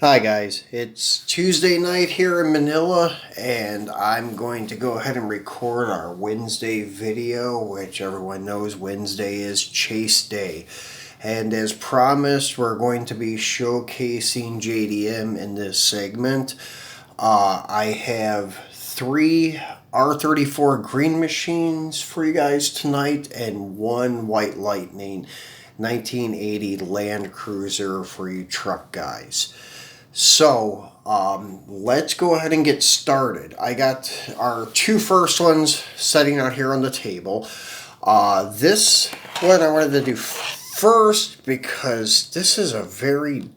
Hi guys, it's Tuesday night here in Manila and I'm going to go ahead and record our Wednesday video, which everyone knows Wednesday is Chase Day. And as promised, we're going to be showcasing JDM in this segment. I have three R34 green machines for you guys tonight and one White Lightning 1980 Land Cruiser for you truck guys. So, let's go ahead and get started. I got our two first ones sitting out here on the table. This one I wanted to do first because this is a very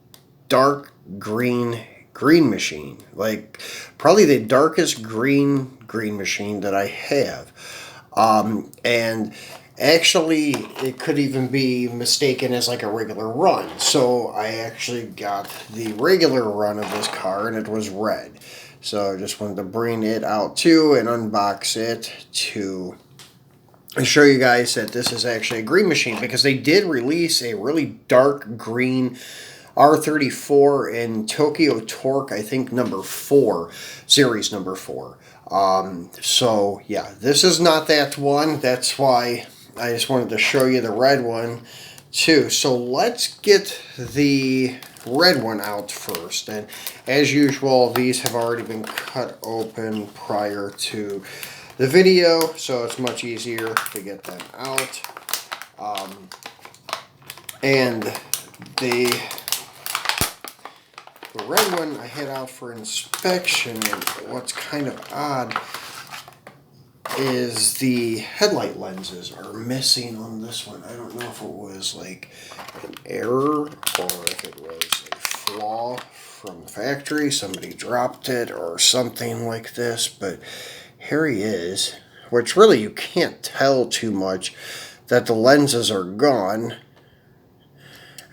dark green machine. Like, probably the darkest green machine that I have. And actually, it could even be mistaken as like a regular run. So I actually got the regular run of this car, and it was red. So I just wanted to bring it out too and unbox it to show you guys that this is actually a green machine, because they did release a really dark green R34 in Tokyo Torque, I think number 4, series number 4. So yeah, this is not that one. That's why I just wanted to show you the red one too. So let's get the red one out first. And as usual, these have already been cut open prior to the video, so it's much easier to get them out. And the red one I had out for inspection, and what's kind of odd is the headlight lenses are missing on this one. I don't know if it was like an error or if it was a flaw from the factory. Somebody dropped it or something like this, but here he is, which really you can't tell too much that the lenses are gone.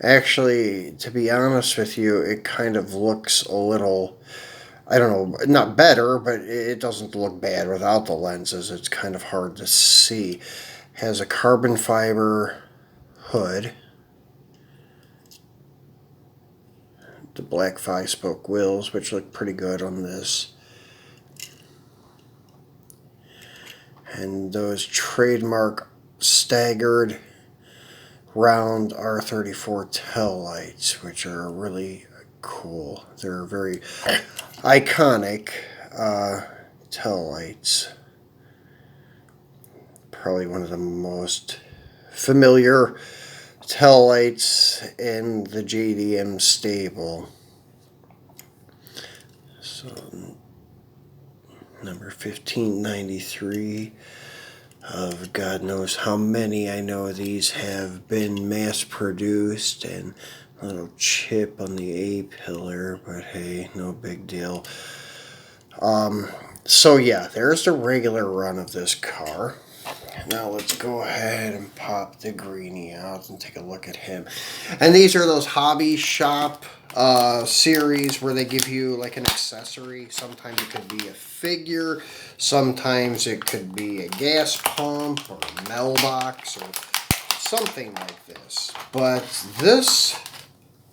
Actually, to be honest with you, it kind of looks a little, I don't know, not better, but it doesn't look bad without the lenses. It's kind of hard to see. Has a carbon fiber hood. The black 5-spoke wheels, which look pretty good on this. And those trademark staggered round R34 tail lights, which are really cool. They're very iconic tail lights. Probably one of the most familiar tail lights in the JDM stable. So, number 1593 of God knows how many. I know these have been mass produced, and a little chip on the A-pillar, but hey, no big deal. So yeah, there's the regular run of this car. Now let's go ahead and pop the Greenie out and take a look at him. And these are those hobby shop series where they give you like an accessory. Sometimes it could be a figure, sometimes it could be a gas pump or a mailbox or something like this. But this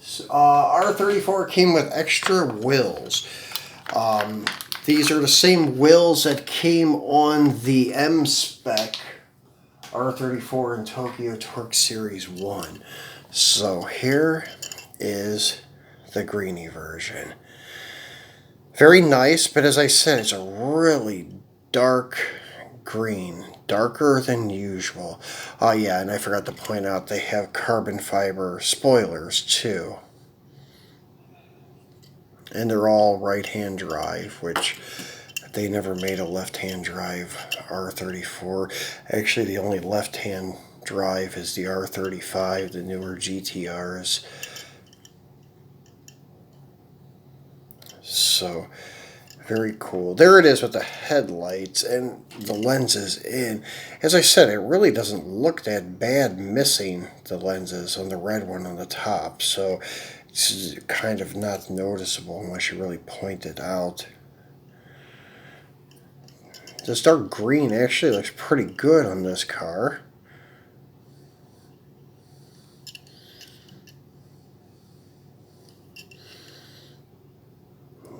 R34 came with extra wheels. These are the same wheels that came on the M-Spec R34 in Tokyo Torque Series 1. So here is the Greenie version. Very nice, but as I said, it's a really dark green. Darker than usual. Oh yeah, and I forgot to point out they have carbon fiber spoilers too. And they're all right-hand drive, which they never made a left-hand drive R34. Actually, the only left-hand drive is the R35, the newer GTRs. So, very cool. There it is with the headlights and the lenses in. As I said, it really doesn't look that bad missing the lenses on the red one on the top. So, it's kind of not noticeable unless you really point it out. This dark green actually looks pretty good on this car.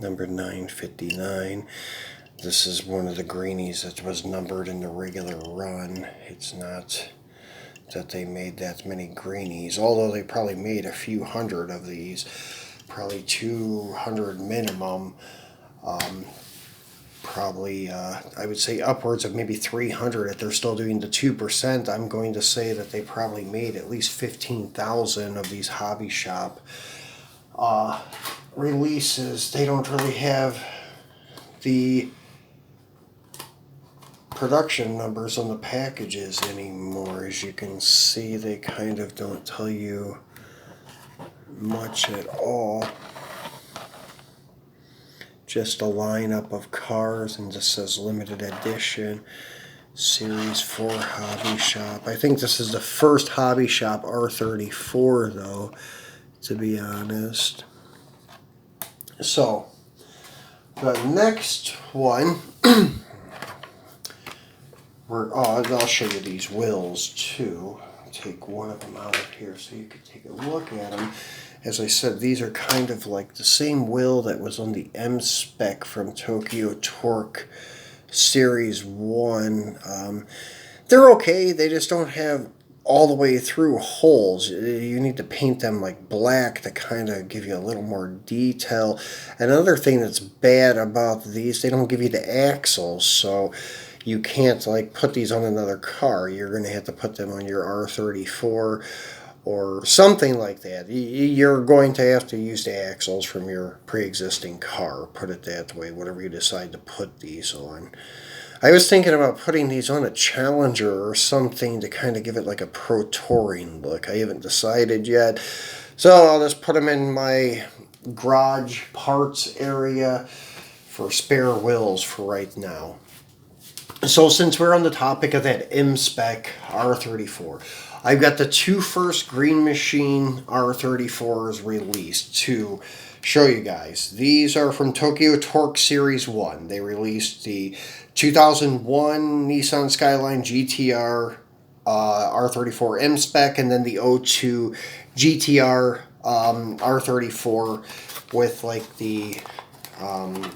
number 959. This is one of the greenies that was numbered in the regular run. It's not that they made that many greenies, although they probably made a few hundred of these, probably 200 minimum. Probably, I would say upwards of maybe 300 if they're still doing the 2%. I'm going to say that they probably made at least 15,000 of these hobby shop releases. They don't really have the production numbers on the packages anymore. As you can see, they kind of don't tell you much at all. Just a lineup of cars and just says limited edition Series 4 hobby shop. I think this is the first hobby shop R34 though, to be honest. So the next one I'll show you these wheels too. Take one of them out of here so you can take a look at them. As I said, these are kind of like the same wheel that was on the M-Spec from Tokyo Torque Series 1. They're okay, they just don't have all the way through holes. You need to paint them like black to kind of give you a little more detail. Another thing that's bad about these, they don't give you the axles, so you can't like put these on another car. You're going to have to put them on your R34 or something like that. You're going to have to use the axles from your pre-existing car, put it that way, whatever you decide to put these on. I was thinking about putting these on a Challenger or something to kind of give it like a Pro Touring look. I haven't decided yet. So I'll just put them in my garage parts area for spare wheels for right now. So since we're on the topic of that M-Spec R34, I've got the two first Green Machine R34s released to show you guys. These are from Tokyo Torque Series 1. They released the 2001 Nissan Skyline GTR R34 M-Spec and then the 02 GTR R34 with like the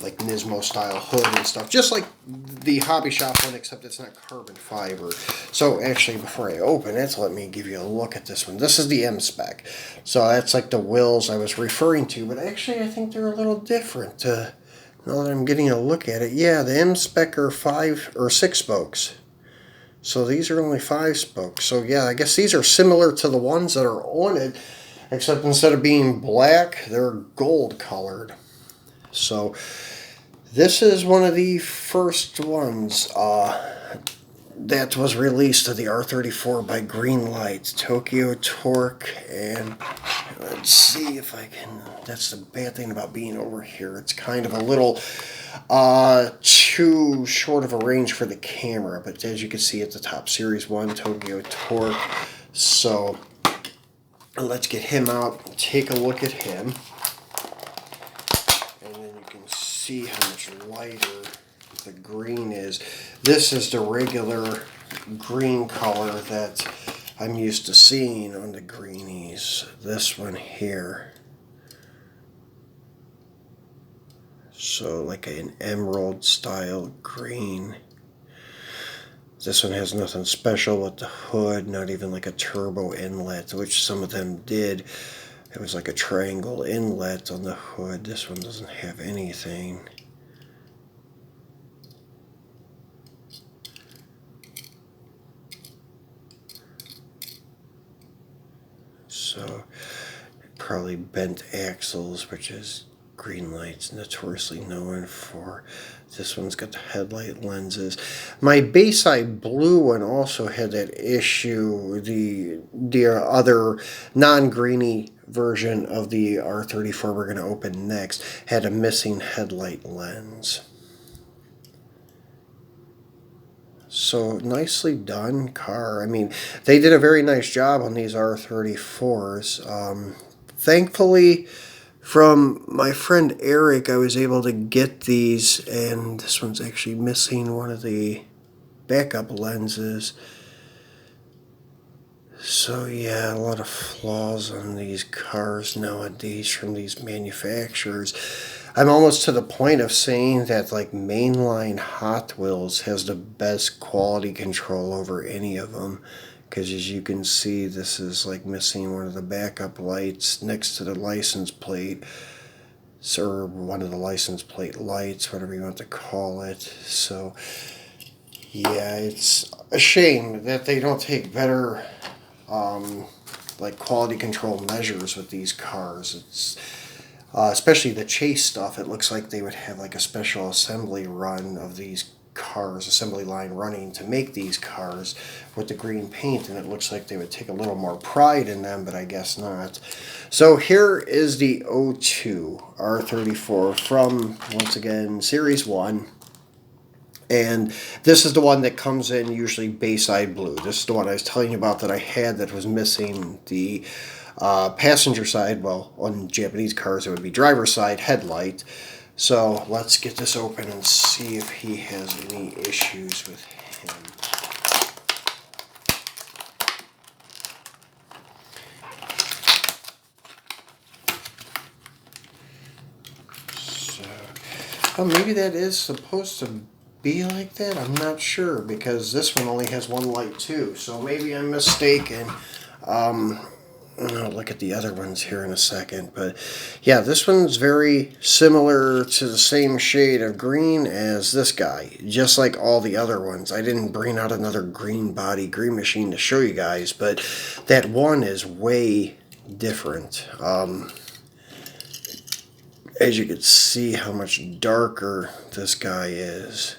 like Nismo style hood and stuff, just like the hobby shop one, except it's not carbon fiber. So actually, before I open it, let me give you a look at this one. This is the M-Spec, so that's like the wheels I was referring to, but actually I think they're a little different. Now that I'm getting a look at it, yeah, the M-Spec are 5 or 6 spokes. So these are only 5 spokes. So yeah, I guess these are similar to the ones that are on it, except instead of being black, they're gold colored. So this is one of the first ones that was released to the R34 by Greenlight, Tokyo Torque, and let's see if I can, that's the bad thing about being over here, it's kind of a little too short of a range for the camera, but as you can see at the top, Series 1, Tokyo Torque. So let's get him out, take a look at him. See how much lighter the green is. This is the regular green color that I'm used to seeing on the greenies. This one here. So like an emerald style green. This one has nothing special with the hood, not even like a turbo inlet, which some of them did. It was like a triangle inlet on the hood. This one doesn't have anything. So probably bent axles, which is Greenlight's notoriously known for. This one's got the headlight lenses. My Bayside blue one also had that issue. The other non-greeny version of the R34 we're going to open next had a missing headlight lens. So nicely done car. I mean, they did a very nice job on these R34s. Thankfully, from my friend Eric, I was able to get these, and this one's actually missing one of the backup lenses. So yeah, a lot of flaws on these cars nowadays from these manufacturers. I'm almost to the point of saying that like mainline Hot Wheels has the best quality control over any of them. Because as you can see, this is like missing one of the backup lights next to the license plate. Or one of the license plate lights, whatever you want to call it. So yeah, it's a shame that they don't take better like quality control measures with these cars. It's especially the chase stuff. It looks like they would have like a special assembly run of these cars, assembly line running to make these cars with the green paint, and it looks like they would take a little more pride in them, but I guess not. So here is the 02 R34 from, once again, Series 1. And this is the one that comes in usually Bayside Blue. This is the one I was telling you about that I had that was missing the passenger side. Well, on Japanese cars it would be driver's side headlight. So let's get this open and see if he has any issues with him. So, oh, maybe that is supposed to be like that. I'm not sure, because this one only has one light too. So maybe I'm mistaken. I'll look at the other ones here in a second, but yeah, this one's very similar to the same shade of green as this guy, just like all the other ones. I didn't bring out another green body green machine to show you guys, but that one is way different. As you can see how much darker this guy is.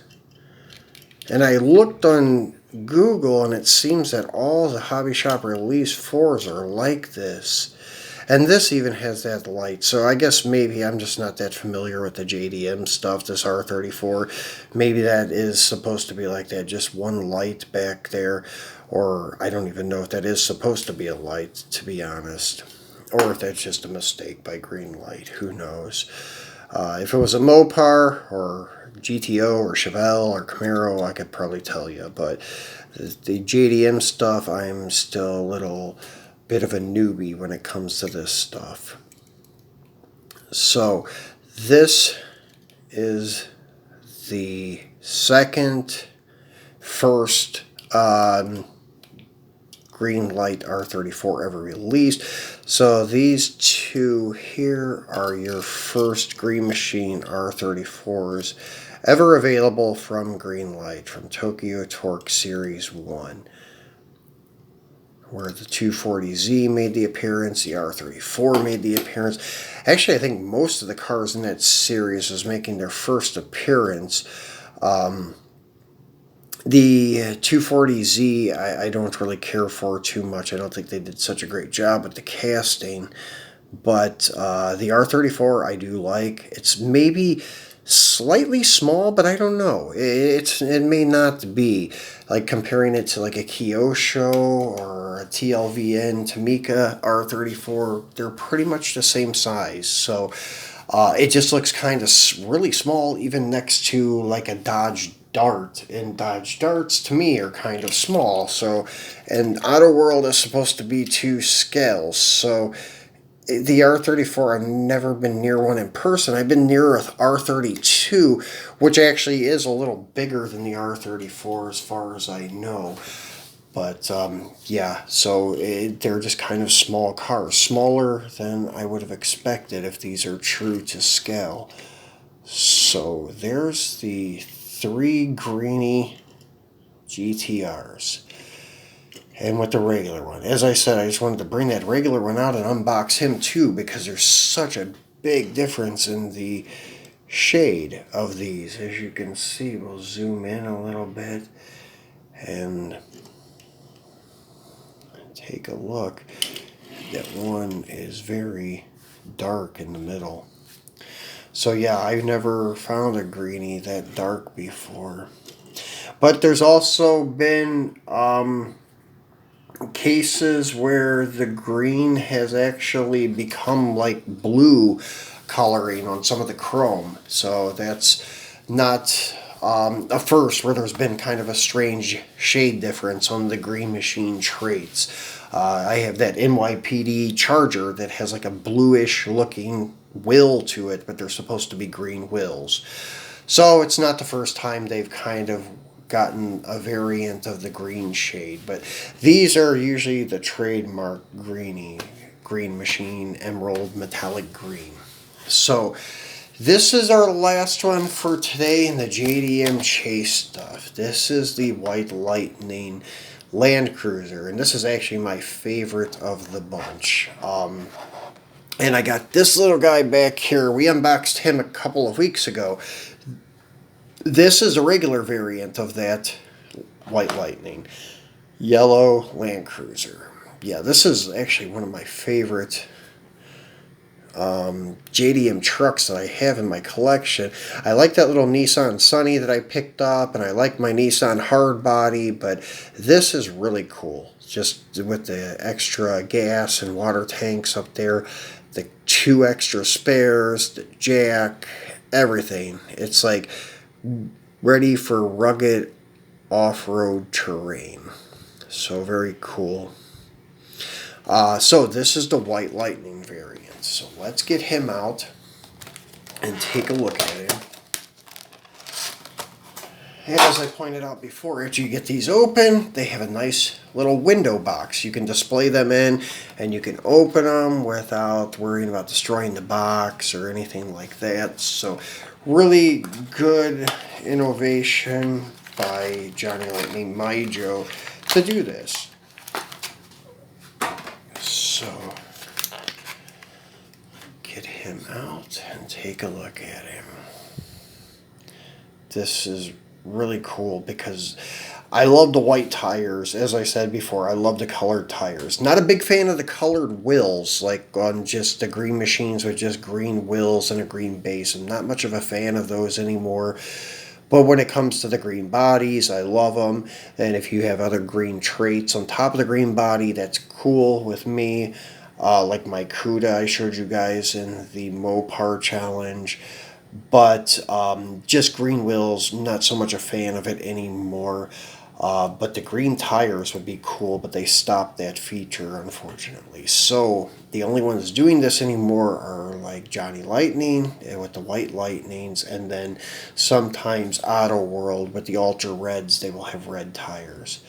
And I looked on Google, and it seems that all the Hobby Shop Release 4s are like this. And this even has that light. So I guess maybe I'm just not that familiar with the JDM stuff, this R34. Maybe that is supposed to be like that, just one light back there. Or I don't even know if that is supposed to be a light, to be honest. Or if that's just a mistake by Greenlight, who knows. If it was a Mopar or GTO or Chevelle or Camaro, I could probably tell you, but the JDM stuff, I'm still a little bit of a newbie when it comes to this stuff. So this is the first Greenlight R34 ever released. So these two here are your first Green Machine R34's ever available from Greenlight, from Tokyo Torque Series 1. Where the 240Z made the appearance, the R34 made the appearance. Actually, I think most of the cars in that series is making their first appearance. The 240Z, I don't really care for too much. I don't think they did such a great job with the casting. But the R34 I do like. It's maybe slightly small, but I don't know. It may not be. Like comparing it to like a Kyosho or a TLVN Tamika R34, they're pretty much the same size. So it just looks kind of really small, even next to like a Dodge Dart, and Dodge Darts to me are kind of small. So, and Auto World is supposed to be to scale. So the R34, I've never been near one in person. I've been near a R32, which actually is a little bigger than the R34 as far as I know. But yeah, so they're just kind of small cars, smaller than I would have expected if these are true to scale. So there's the 3 Greenie GTRs. And with the regular one. As I said, I just wanted to bring that regular one out and unbox him too, because there's such a big difference in the shade of these. As you can see, we'll zoom in a little bit and take a look. That one is very dark in the middle. So yeah, I've never found a Greenie that dark before. But there's also been cases where the green has actually become like blue coloring on some of the chrome. So that's not a first, where there's been kind of a strange shade difference on the Green Machine traits. I have that NYPD Charger that has like a bluish looking will to it, but they're supposed to be green wheels. So it's not the first time they've kind of gotten a variant of the green shade, but these are usually the trademark Greenie Green Machine Emerald Metallic Green. So this is our last one for today in the JDM Chase stuff. This is the White Lightning Land Cruiser, and this is actually my favorite of the bunch. And I got this little guy back here. We unboxed him a couple of weeks ago. This is a regular variant of that White Lightning yellow Land Cruiser. Yeah, this is actually one of my favorite JDM trucks that I have in my collection. I like that little Nissan Sunny that I picked up, and I like my Nissan Hardbody, but this is really cool. Just with the extra gas and water tanks up there, the 2 extra spares, the jack, everything. It's like ready for rugged off-road terrain. So very cool. So this is the White Lightning variant. So let's get him out and take a look at him. And as I pointed out before, after you get these open, they have a nice little window box. You can display them in, and you can open them without worrying about destroying the box or anything like that. So really good innovation by Johnny Lightning Mijo to do this. So get him out and take a look at him. This is really cool because I love the white tires. As I said before, I love the colored tires. Not a big fan of the colored wheels, like on just the green machines with just green wheels and a green base. I'm not much of a fan of those anymore. But when it comes to the green bodies, I love them. And if you have other green traits on top of the green body, that's cool with me. Like my CUDA I showed you guys in the Mopar challenge. But just green wheels, not so much a fan of it anymore. But the green tires would be cool, but they stopped that feature, unfortunately. So the only ones doing this anymore are like Johnny Lightning with the White Lightnings, and then sometimes Auto World with the Ultra Reds, they will have red tires.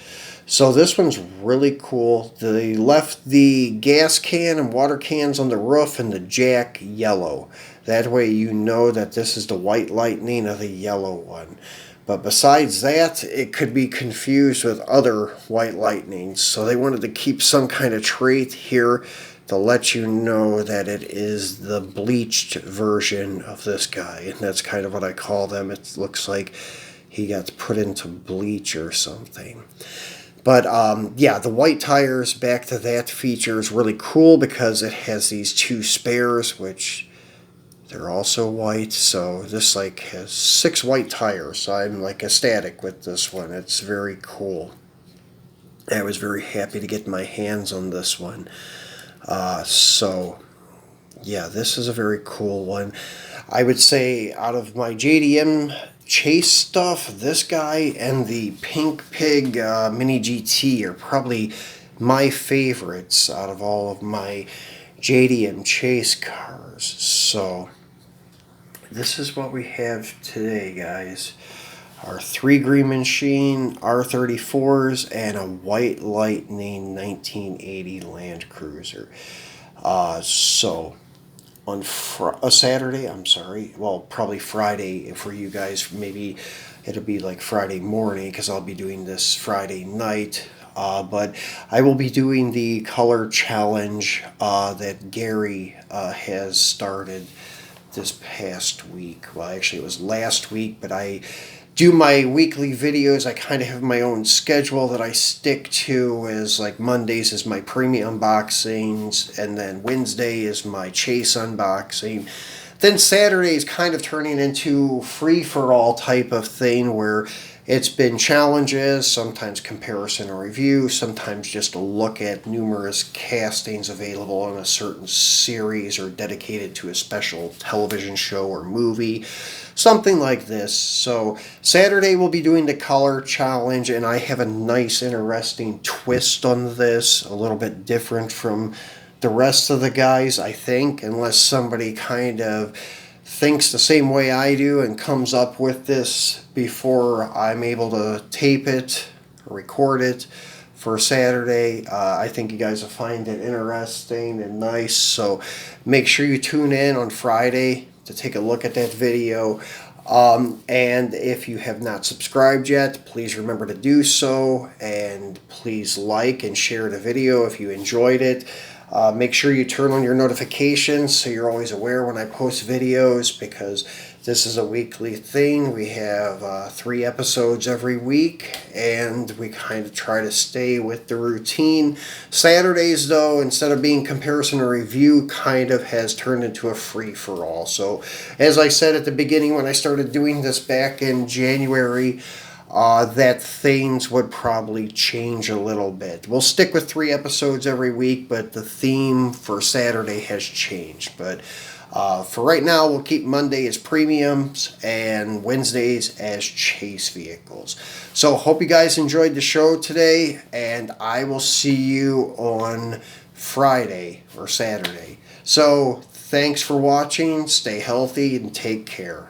So this one's really cool. They left the gas can and water cans on the roof and the jack yellow. That way you know that this is the White Lightning or the yellow one. But besides that, it could be confused with other White Lightnings. So they wanted to keep some kind of trait here to let you know that it is the bleached version of this guy. And that's kind of what I call them. It looks like he got put into bleach or something. But yeah, the white tires, back to that feature, is really cool because it has these 2 spares, which they're also white. So this like has 6 white tires. So I'm like ecstatic with this one. It's very cool. I was very happy to get my hands on this one. So yeah, this is a very cool one. I would say out of my JDM Chase stuff, this guy and the Pink Pig Mini GT are probably my favorites out of all of my JDM Chase cars. So this is what we have today, guys. Our 3 Green Machine R34's and a White Lightning 1980 Land Cruiser. So on Saturday, well, probably Friday for you guys. Maybe it'll be like Friday morning because I'll be doing this Friday night. But I will be doing the color challenge that Gary has started this past week. Well, actually it was last week, but I do my weekly videos. I kind of have my own schedule that I stick to, as like Mondays is my premium unboxings, and then Wednesday is my Chase unboxing. Then Saturday is kind of turning into free-for-all type of thing where it's been challenges, sometimes comparison or review, sometimes just a look at numerous castings available on a certain series or dedicated to a special television show or movie, something like this. So Saturday we'll be doing the color challenge, and I have a nice interesting twist on this, a little bit different from the rest of the guys, I think, unless somebody kind of thinks the same way I do and comes up with this before I'm able to tape it, record it for Saturday. I think you guys will find it interesting and nice. So make sure you tune in on Friday to take a look at that video. And if you have not subscribed yet, please remember to do so. And please like and share the video if you enjoyed it. Make sure you turn on your notifications so you're always aware when I post videos, because this is a weekly thing. We have 3 episodes every week, and we kind of try to stay with the routine. Saturdays, though, instead of being comparison or review, kind of has turned into a free-for-all. So, as I said at the beginning when I started doing this back in January, that things would probably change a little bit. We'll stick with 3 episodes every week, but the theme for Saturday has changed. But for right now, we'll keep Monday as premiums and Wednesdays as chase vehicles. So hope you guys enjoyed the show today, and I will see you on Friday or Saturday. So thanks for watching. Stay healthy and take care.